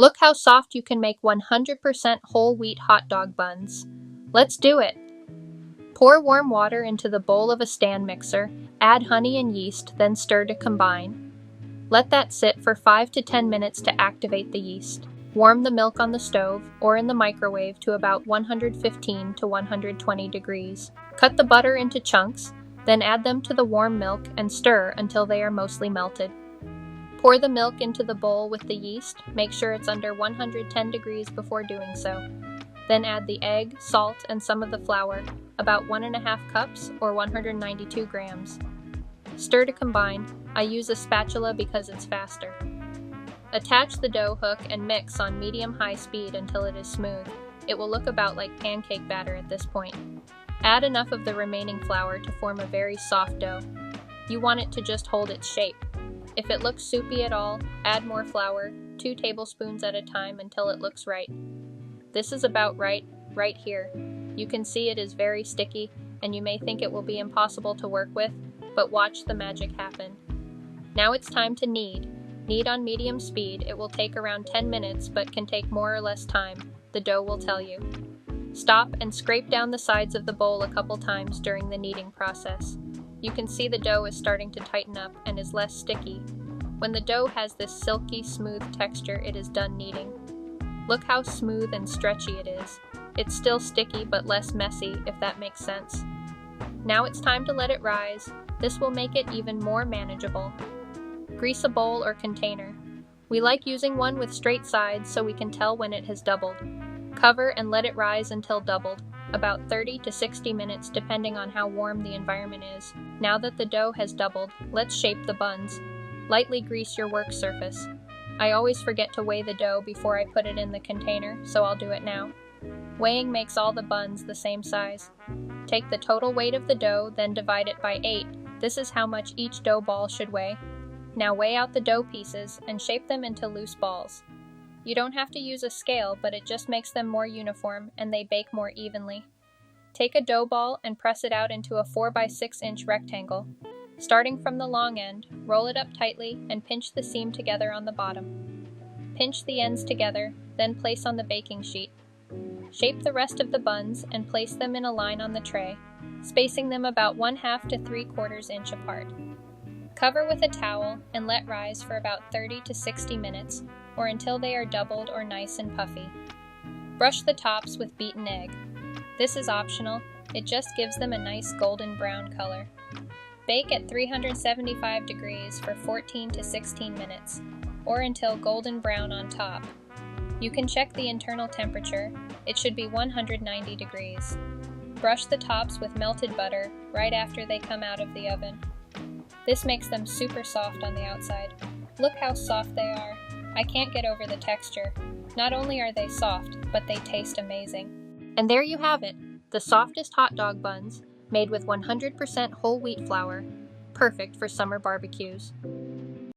Look how soft you can make 100% whole wheat hot dog buns. Let's do it! Pour warm water into the bowl of a stand mixer, add honey and yeast, then stir to combine. Let that sit for 5 to 10 minutes to activate the yeast. Warm the milk on the stove or in the microwave to about 115 to 120 degrees. Cut the butter into chunks, then add them to the warm milk and stir until they are mostly melted. Pour the milk into the bowl with the yeast, make sure it's under 110 degrees before doing so. Then add the egg, salt, and some of the flour, about 1½ cups or 192 grams. Stir to combine. I use a spatula because it's faster. Attach the dough hook and mix on medium-high speed until it is smooth. It will look about like pancake batter at this point. Add enough of the remaining flour to form a very soft dough. You want it to just hold its shape. If it looks soupy at all, add more flour, 2 tablespoons at a time until it looks right. This is about right here. You can see it is very sticky, and you may think it will be impossible to work with, but watch the magic happen. Now it's time to knead. Knead on medium speed. It will take around 10 minutes, but can take more or less time. The dough will tell you. Stop and scrape down the sides of the bowl a couple times during the kneading process. You can see the dough is starting to tighten up and is less sticky. When the dough has this silky, smooth texture, it is done kneading. Look how smooth and stretchy it is. It's still sticky but less messy, if that makes sense. Now it's time to let it rise. This will make it even more manageable. Grease a bowl or container. We like using one with straight sides so we can tell when it has doubled. Cover and let it rise until doubled, about 30 to 60 minutes depending on how warm the environment is. Now that the dough has doubled, let's shape the buns. Lightly grease your work surface. I always forget to weigh the dough before I put it in the container, so I'll do it now. Weighing makes all the buns the same size. Take the total weight of the dough, then divide it by 8. This is how much each dough ball should weigh. Now weigh out the dough pieces and shape them into loose balls. You don't have to use a scale, but it just makes them more uniform and they bake more evenly. Take a dough ball and press it out into a 4 by 6 inch rectangle. Starting from the long end, roll it up tightly and pinch the seam together on the bottom. Pinch the ends together, then place on the baking sheet. Shape the rest of the buns and place them in a line on the tray, spacing them about 1/2 to 3/4 inch apart. Cover with a towel and let rise for about 30 to 60 minutes, or until they are doubled or nice and puffy. Brush the tops with beaten egg. This is optional, it just gives them a nice golden brown color. Bake at 375 degrees for 14 to 16 minutes, or until golden brown on top. You can check the internal temperature, it should be 190 degrees. Brush the tops with melted butter right after they come out of the oven. This makes them super soft on the outside. Look how soft they are. I can't get over the texture. Not only are they soft, but they taste amazing. And there you have it, the softest hot dog buns, made with 100% whole wheat flour, perfect for summer barbecues.